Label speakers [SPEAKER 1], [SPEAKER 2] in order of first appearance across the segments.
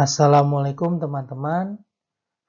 [SPEAKER 1] Assalamualaikum teman-teman.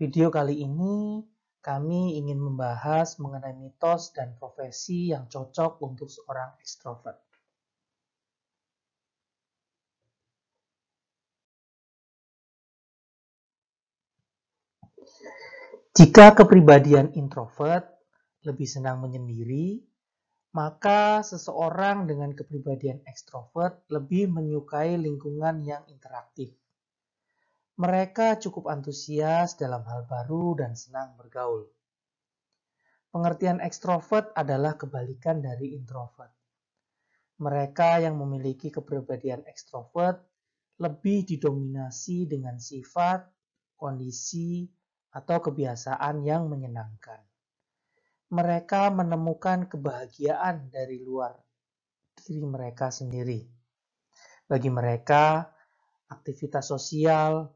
[SPEAKER 1] Video kali ini kami ingin membahas mengenai mitos dan profesi yang cocok untuk seorang ekstrovert. Jika kepribadian introvert lebih senang menyendiri, maka seseorang dengan kepribadian ekstrovert lebih menyukai lingkungan yang interaktif. Mereka cukup antusias dalam hal baru dan senang bergaul. Pengertian ekstrovert adalah kebalikan dari introvert. Mereka yang memiliki kepribadian ekstrovert lebih didominasi dengan sifat, kondisi, atau kebiasaan yang menyenangkan. Mereka menemukan kebahagiaan dari luar diri mereka sendiri. Bagi mereka, aktivitas sosial,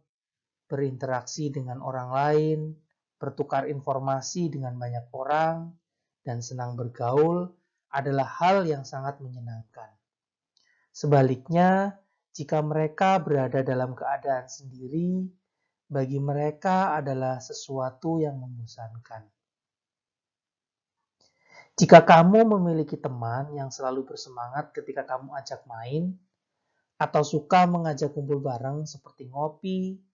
[SPEAKER 1] berinteraksi dengan orang lain, bertukar informasi dengan banyak orang, dan senang bergaul adalah hal yang sangat menyenangkan. Sebaliknya, jika mereka berada dalam keadaan sendiri, bagi mereka adalah sesuatu yang membosankan. Jika kamu memiliki teman yang selalu bersemangat ketika kamu ajak main, atau suka mengajak kumpul bareng seperti ngopi,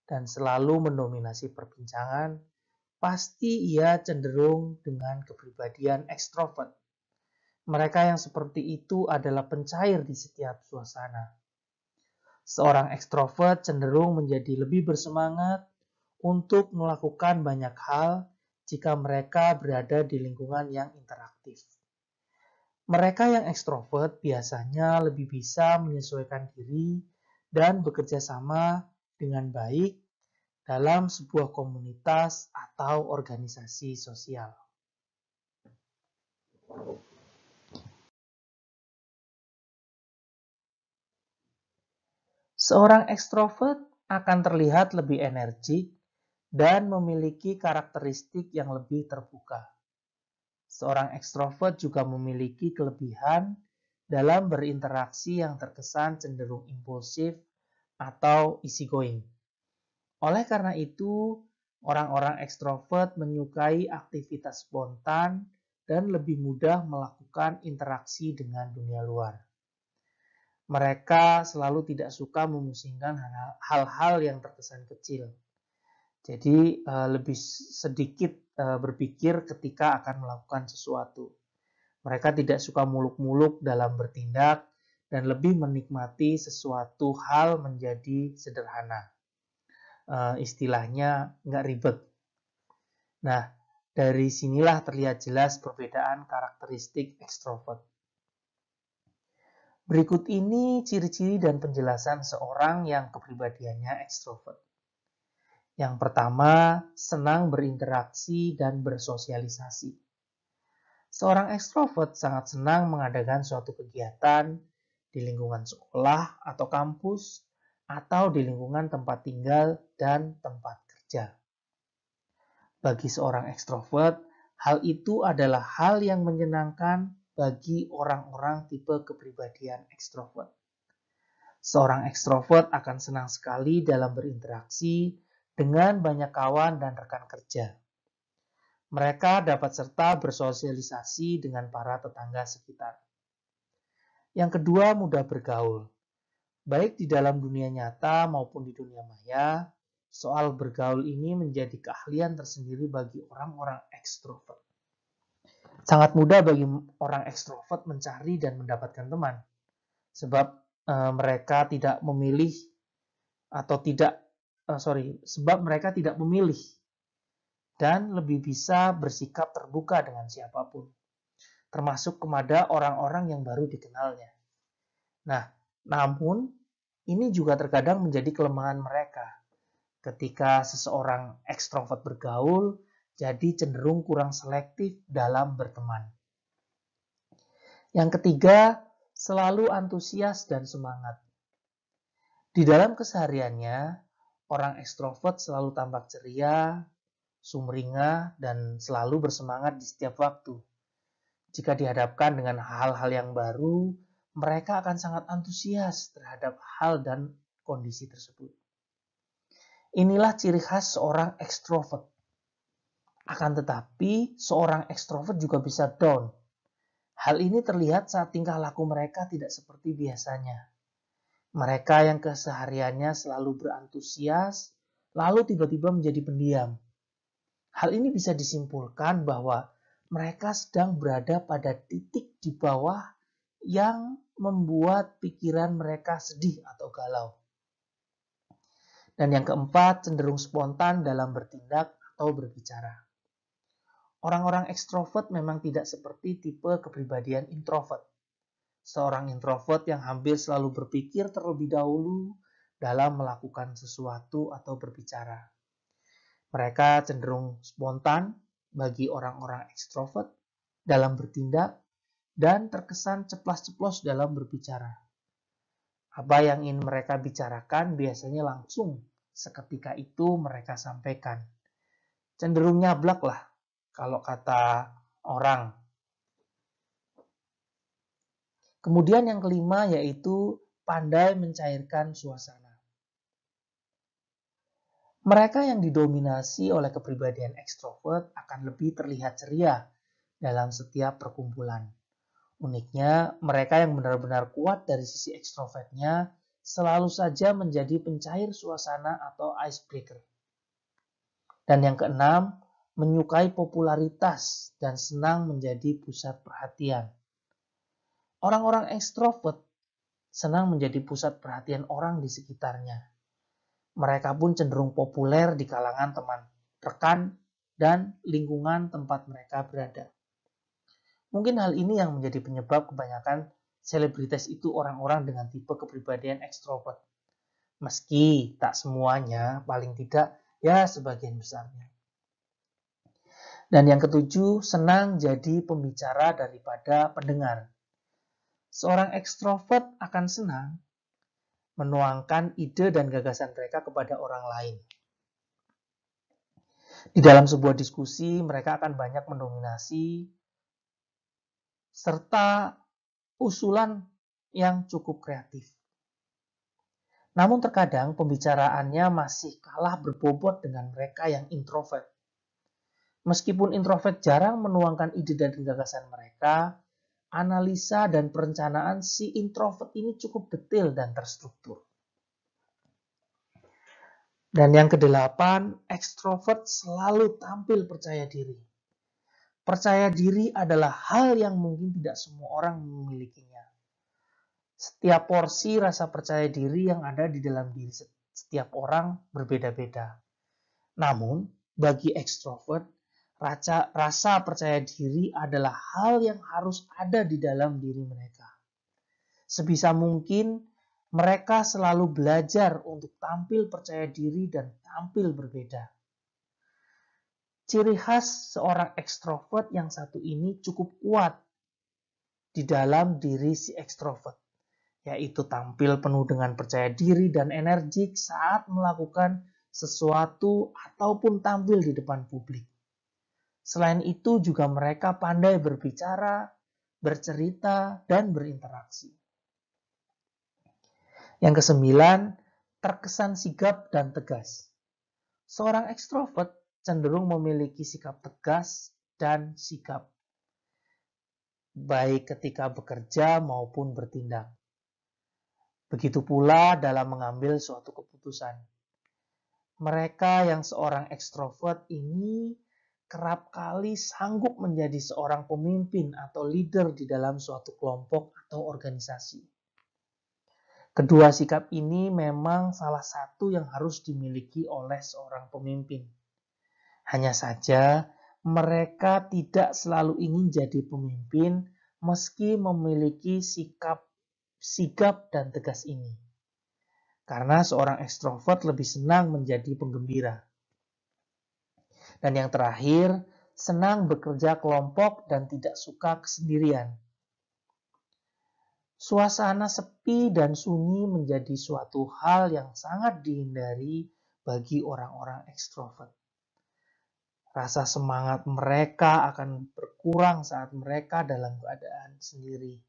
[SPEAKER 1] dan selalu mendominasi perbincangan, pasti ia cenderung dengan kepribadian ekstrovert. Mereka yang seperti itu adalah pencair di setiap suasana. Seorang ekstrovert cenderung menjadi lebih bersemangat untuk melakukan banyak hal jika mereka berada di lingkungan yang interaktif. Mereka yang ekstrovert biasanya lebih bisa menyesuaikan diri dan bekerja sama dengan baik dalam sebuah komunitas atau organisasi sosial. Seorang ekstrovert akan terlihat lebih energik dan memiliki karakteristik yang lebih terbuka. Seorang ekstrovert juga memiliki kelebihan dalam berinteraksi yang terkesan cenderung impulsif atau easygoing. Oleh karena itu, orang-orang ekstrovert menyukai aktivitas spontan dan lebih mudah melakukan interaksi dengan dunia luar. Mereka selalu tidak suka memusingkan hal-hal yang terkesan kecil. Jadi lebih sedikit berpikir ketika akan melakukan sesuatu. Mereka tidak suka muluk-muluk dalam bertindak dan lebih menikmati sesuatu hal menjadi sederhana. Istilahnya nggak ribet. Nah, dari sinilah terlihat jelas perbedaan karakteristik ekstrovert. Berikut ini ciri-ciri dan penjelasan seorang yang kepribadiannya ekstrovert. Yang pertama, senang berinteraksi dan bersosialisasi. Seorang ekstrovert sangat senang mengadakan suatu kegiatan di lingkungan sekolah atau kampus, atau di lingkungan tempat tinggal dan tempat kerja. Bagi seorang ekstrovert, hal itu adalah hal yang menyenangkan bagi orang-orang tipe kepribadian ekstrovert. Seorang ekstrovert akan senang sekali dalam berinteraksi dengan banyak kawan dan rekan kerja. Mereka dapat serta bersosialisasi dengan para tetangga sekitar. Yang kedua, mudah bergaul. Baik di dalam dunia nyata maupun di dunia maya, soal bergaul ini menjadi keahlian tersendiri bagi orang-orang ekstrovert. Sangat mudah bagi orang ekstrovert mencari dan mendapatkan teman, sebab mereka tidak memilih atau tidak sebab mereka tidak memilih dan lebih bisa bersikap terbuka dengan siapapun, termasuk kepada orang-orang yang baru dikenalnya. Nah, namun ini juga terkadang menjadi kelemahan mereka. Ketika seseorang ekstrovert bergaul, jadi cenderung kurang selektif dalam berteman. Yang ketiga, selalu antusias dan semangat. Di dalam kesehariannya, orang ekstrovert selalu tampak ceria, sumringah, dan selalu bersemangat di setiap waktu. Jika dihadapkan dengan hal-hal yang baru, mereka akan sangat antusias terhadap hal dan kondisi tersebut. Inilah ciri khas seorang ekstrovert. Akan tetapi, seorang ekstrovert juga bisa down. Hal ini terlihat saat tingkah laku mereka tidak seperti biasanya. Mereka yang kesehariannya selalu berantusias, lalu tiba-tiba menjadi pendiam. Hal ini bisa disimpulkan bahwa mereka sedang berada pada titik di bawah yang membuat pikiran mereka sedih atau galau. Dan yang keempat, cenderung spontan dalam bertindak atau berbicara. Orang-orang ekstrovert memang tidak seperti tipe kepribadian introvert. Seorang introvert yang hampir selalu berpikir terlebih dahulu dalam melakukan sesuatu atau berbicara. Mereka cenderung spontan bagi orang-orang ekstrovert dalam bertindak dan terkesan ceplas-ceplos dalam berbicara. Apa yang ingin mereka bicarakan biasanya langsung seketika itu mereka sampaikan. Cenderung nyablak lah kalau kata orang. Kemudian yang kelima yaitu pandai mencairkan suasana. Mereka yang didominasi oleh kepribadian ekstrovert akan lebih terlihat ceria dalam setiap perkumpulan. Uniknya, mereka yang benar-benar kuat dari sisi ekstrovertnya selalu saja menjadi pencair suasana atau icebreaker. Dan yang keenam, menyukai popularitas dan senang menjadi pusat perhatian. Orang-orang ekstrovert senang menjadi pusat perhatian orang di sekitarnya. Mereka pun cenderung populer di kalangan teman, rekan, dan lingkungan tempat mereka berada. Mungkin hal ini yang menjadi penyebab kebanyakan selebritas itu orang-orang dengan tipe kepribadian ekstrovert. Meski tak semuanya, paling tidak ya sebagian besarnya. Dan yang ketujuh, senang jadi pembicara daripada pendengar. Seorang ekstrovert akan senang menuangkan ide dan gagasan mereka kepada orang lain. Di dalam sebuah diskusi, mereka akan banyak mendominasi serta usulan yang cukup kreatif. Namun terkadang pembicaraannya masih kalah berbobot dengan mereka yang introvert. Meskipun introvert jarang menuangkan ide dan gagasan mereka, analisa dan perencanaan si introvert ini cukup detail dan terstruktur. Dan yang kedelapan, ekstrovert selalu tampil percaya diri. Percaya diri adalah hal yang mungkin tidak semua orang memilikinya. Setiap porsi rasa percaya diri yang ada di dalam diri setiap orang berbeda-beda. Namun, bagi ekstrovert, rasa percaya diri adalah hal yang harus ada di dalam diri mereka. Sebisa mungkin, mereka selalu belajar untuk tampil percaya diri dan tampil berbeda. Ciri khas seorang ekstrovert yang satu ini cukup kuat di dalam diri si ekstrovert, yaitu tampil penuh dengan percaya diri dan energik saat melakukan sesuatu ataupun tampil di depan publik. Selain itu juga mereka pandai berbicara, bercerita, dan berinteraksi. Yang kesembilan, terkesan sigap dan tegas. Seorang ekstrovert cenderung memiliki sikap tegas dan sigap, baik ketika bekerja maupun bertindak. Begitu pula dalam mengambil suatu keputusan. Mereka yang seorang ekstrovert ini kerap kali sanggup menjadi seorang pemimpin atau leader di dalam suatu kelompok atau organisasi. Kedua sikap ini memang salah satu yang harus dimiliki oleh seorang pemimpin. Hanya saja mereka tidak selalu ingin jadi pemimpin meski memiliki sikap sigap dan tegas ini. Karena seorang ekstrovert lebih senang menjadi penggembira. Dan yang terakhir, senang bekerja kelompok dan tidak suka kesendirian. Suasana sepi dan sunyi menjadi suatu hal yang sangat dihindari bagi orang-orang ekstrovert. Rasa semangat mereka akan berkurang saat mereka dalam keadaan sendiri.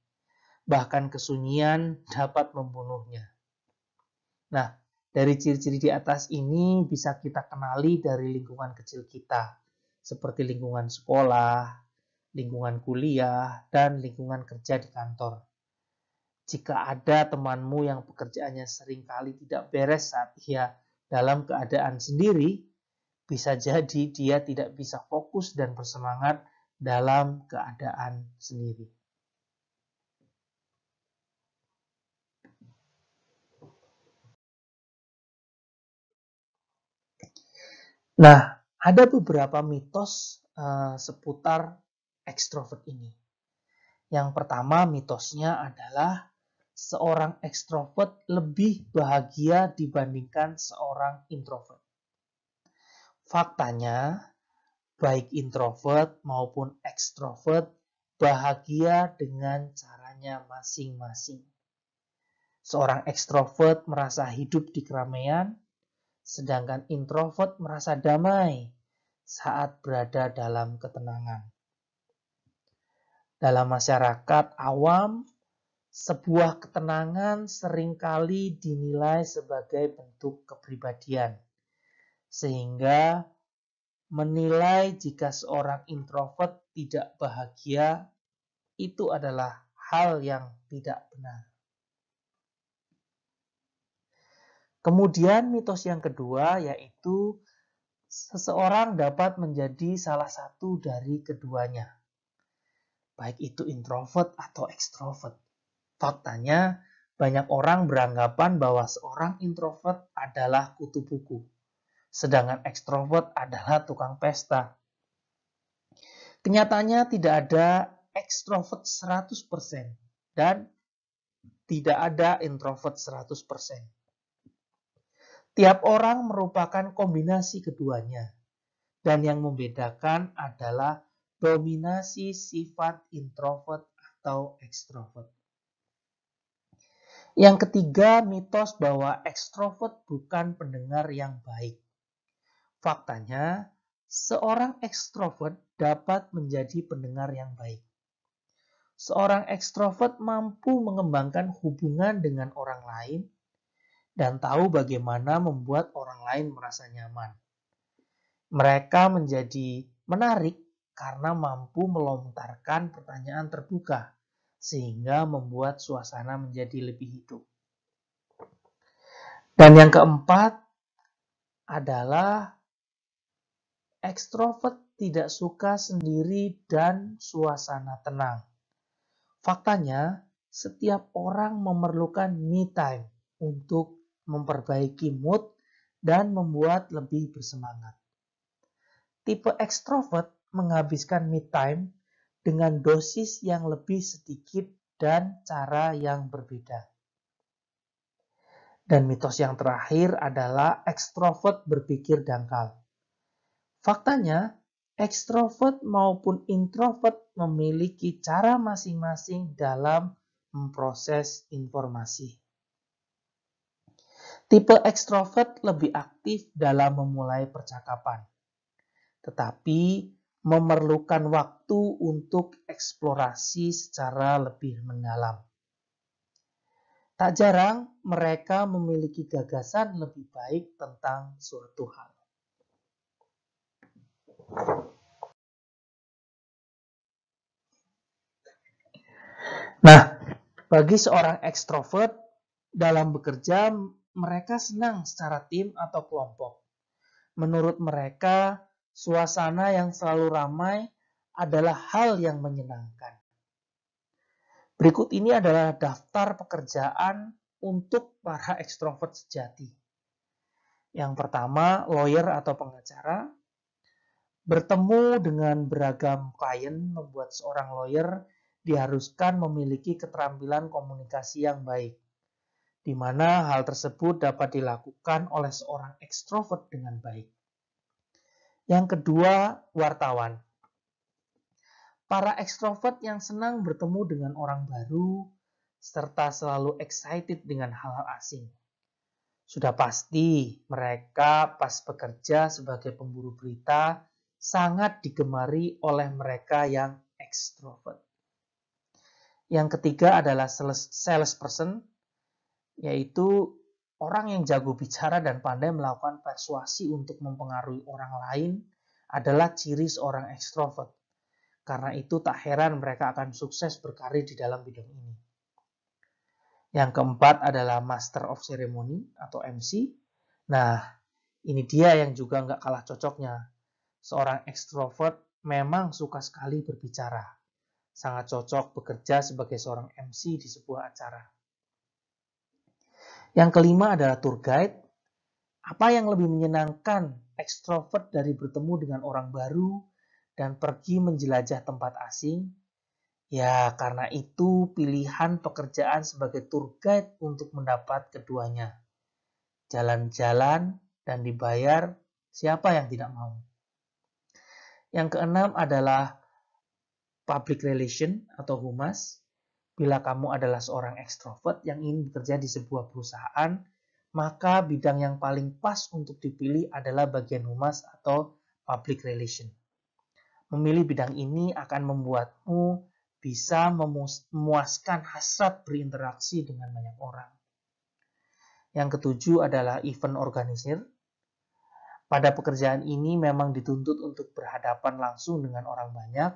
[SPEAKER 1] Bahkan kesunyian dapat membunuhnya. Nah, Dari ciri-ciri di atas ini bisa kita kenali dari lingkungan kecil kita, seperti lingkungan sekolah, lingkungan kuliah, dan lingkungan kerja di kantor. Jika ada temanmu yang pekerjaannya seringkali tidak beres saat ia dalam keadaan sendiri, bisa jadi dia tidak bisa fokus dan bersemangat dalam keadaan sendiri. Nah, ada beberapa mitos seputar ekstrovert ini. Yang pertama mitosnya adalah seorang ekstrovert lebih bahagia dibandingkan seorang introvert. Faktanya, baik introvert maupun ekstrovert bahagia dengan caranya masing-masing. Seorang ekstrovert merasa hidup di keramaian, sedangkan introvert merasa damai saat berada dalam ketenangan. Dalam masyarakat awam, sebuah ketenangan seringkali dinilai sebagai bentuk kepribadian, sehingga menilai jika seorang introvert tidak bahagia itu adalah hal yang tidak benar. Kemudian mitos yang kedua yaitu seseorang dapat menjadi salah satu dari keduanya, baik itu introvert atau ekstrovert. Faktanya, banyak orang beranggapan bahwa seorang introvert adalah kutu buku, sedangkan ekstrovert adalah tukang pesta. Kenyataannya tidak ada ekstrovert 100% dan tidak ada introvert 100%. Tiap orang merupakan kombinasi keduanya, dan yang membedakan adalah dominasi sifat introvert atau ekstrovert. Yang ketiga, mitos bahwa ekstrovert bukan pendengar yang baik. Faktanya, seorang ekstrovert dapat menjadi pendengar yang baik. Seorang ekstrovert mampu mengembangkan hubungan dengan orang lain dan tahu bagaimana membuat orang lain merasa nyaman. Mereka menjadi menarik karena mampu melontarkan pertanyaan terbuka, sehingga membuat suasana menjadi lebih hidup. Dan yang keempat adalah ekstrovert tidak suka sendiri dan suasana tenang. Faktanya, setiap orang memerlukan me time untuk memperbaiki mood dan membuat lebih bersemangat. Tipe ekstrovert menghabiskan me time dengan dosis yang lebih sedikit dan cara yang berbeda. Dan mitos yang terakhir adalah ekstrovert berpikir dangkal. Faktanya, ekstrovert maupun introvert memiliki cara masing-masing dalam memproses informasi. Tipe ekstrovert lebih aktif dalam memulai percakapan, tetapi memerlukan waktu untuk eksplorasi secara lebih mendalam. Tak jarang mereka memiliki gagasan lebih baik tentang suatu hal. Nah, bagi seorang ekstrovert, dalam bekerja mereka senang secara tim atau kelompok. Menurut mereka, suasana yang selalu ramai adalah hal yang menyenangkan. Berikut ini adalah daftar pekerjaan untuk para ekstrovert sejati. Yang pertama, lawyer atau pengacara. Bertemu dengan beragam klien membuat seorang lawyer diharuskan memiliki keterampilan komunikasi yang baik, di mana hal tersebut dapat dilakukan oleh seorang ekstrovert dengan baik. Yang kedua, wartawan. Para ekstrovert yang senang bertemu dengan orang baru, serta selalu excited dengan hal-hal asing. Sudah pasti mereka pas bekerja sebagai pemburu berita sangat digemari oleh mereka yang ekstrovert. Yang ketiga adalah salesperson, yaitu Orang yang jago bicara dan pandai melakukan persuasi untuk mempengaruhi orang lain adalah ciri seorang ekstrovert. Karena itu tak heran mereka akan sukses berkarir di dalam bidang ini. Yang keempat adalah Master of Ceremony atau MC. Nah, ini dia yang juga nggak kalah cocoknya. Seorang ekstrovert memang suka sekali berbicara. Sangat cocok bekerja sebagai seorang MC di sebuah acara. Yang kelima adalah tour guide. Apa yang lebih menyenangkan ekstrovert dari bertemu dengan orang baru dan pergi menjelajah tempat asing? Ya, karena itu pilihan pekerjaan sebagai tour guide untuk mendapat keduanya. Jalan-jalan dan dibayar, siapa yang tidak mau? Yang keenam adalah public relation atau humas. Bila kamu adalah seorang ekstrovert yang ingin bekerja di sebuah perusahaan, maka bidang yang paling pas untuk dipilih adalah bagian humas atau public relation. Memilih bidang ini akan membuatmu bisa memuaskan hasrat berinteraksi dengan banyak orang. Yang ketujuh adalah event organizer. Pada pekerjaan ini memang dituntut untuk berhadapan langsung dengan orang banyak.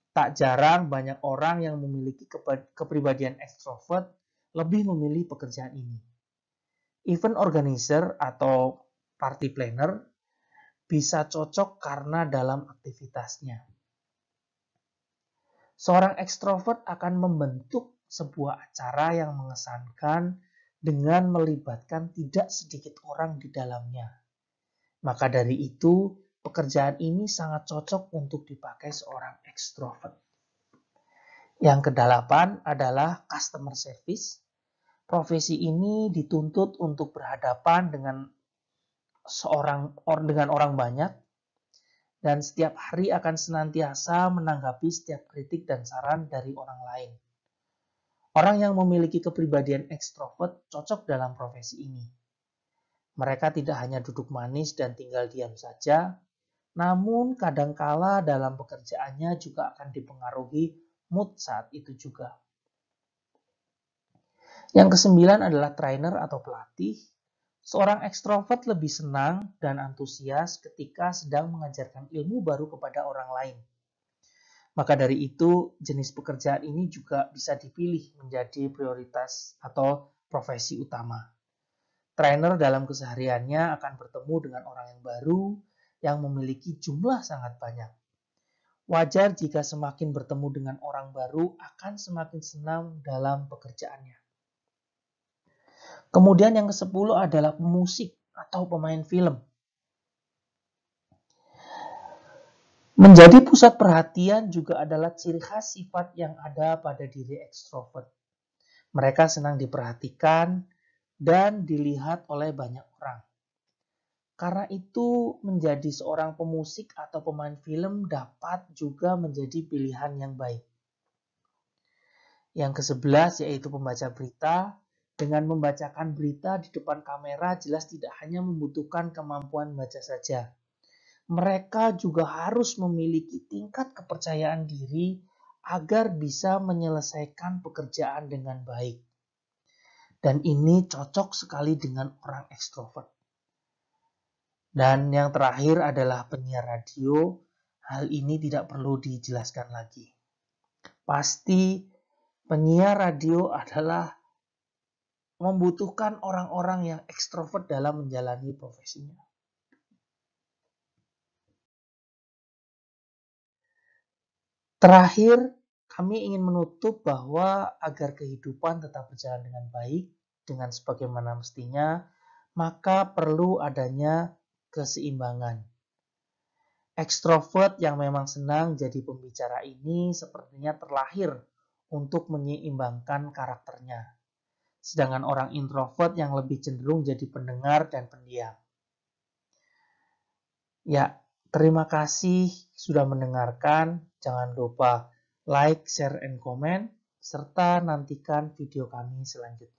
[SPEAKER 1] Tak jarang banyak orang yang memiliki kepribadian ekstrovert lebih memilih pekerjaan ini. Event organizer atau party planner bisa cocok karena dalam aktivitasnya. Seorang ekstrovert akan membentuk sebuah acara yang mengesankan dengan melibatkan tidak sedikit orang di dalamnya. Maka dari itu, pekerjaan ini sangat cocok untuk dipakai seorang ekstrovert. Yang kedelapan adalah customer service. Profesi ini dituntut untuk berhadapan dengan orang banyak dan setiap hari akan senantiasa menanggapi setiap kritik dan saran dari orang lain. Orang yang memiliki kepribadian ekstrovert cocok dalam profesi ini. Mereka tidak hanya duduk manis dan tinggal diam saja, namun kadangkala dalam pekerjaannya juga akan dipengaruhi mood saat itu juga. Yang kesembilan adalah trainer atau pelatih. Seorang ekstrovert lebih senang dan antusias ketika sedang mengajarkan ilmu baru kepada orang lain. Maka dari itu, jenis pekerjaan ini juga bisa dipilih menjadi prioritas atau profesi utama. Trainer dalam kesehariannya akan bertemu dengan orang yang baru yang memiliki jumlah sangat banyak. Wajar jika semakin bertemu dengan orang baru akan semakin senang dalam pekerjaannya. Kemudian yang ke-10 adalah pemusik atau pemain film. Menjadi pusat perhatian juga adalah ciri khas sifat yang ada pada diri ekstrovert. Mereka senang diperhatikan dan dilihat oleh banyak orang. Karena itu, menjadi seorang pemusik atau pemain film dapat juga menjadi pilihan yang baik. Yang ke-11 yaitu pembaca berita. Dengan membacakan berita di depan kamera jelas tidak hanya membutuhkan kemampuan membaca saja. Mereka juga harus memiliki tingkat kepercayaan diri agar bisa menyelesaikan pekerjaan dengan baik. Dan ini cocok sekali dengan orang ekstrovert. Dan yang terakhir adalah penyiar radio. Hal ini tidak perlu dijelaskan lagi. Pasti penyiar radio adalah membutuhkan orang-orang yang ekstrovert dalam menjalani profesinya. Terakhir, kami ingin menutup bahwa agar kehidupan tetap berjalan dengan baik, dengan sebagaimana mestinya, maka perlu adanya keseimbangan. Ekstrovert yang memang senang jadi pembicara ini sepertinya terlahir untuk menyeimbangkan karakternya. Sedangkan orang introvert yang lebih cenderung jadi pendengar dan pendiam. Ya, terima kasih sudah mendengarkan. Jangan lupa like, share, and comment, serta nantikan video kami selanjutnya.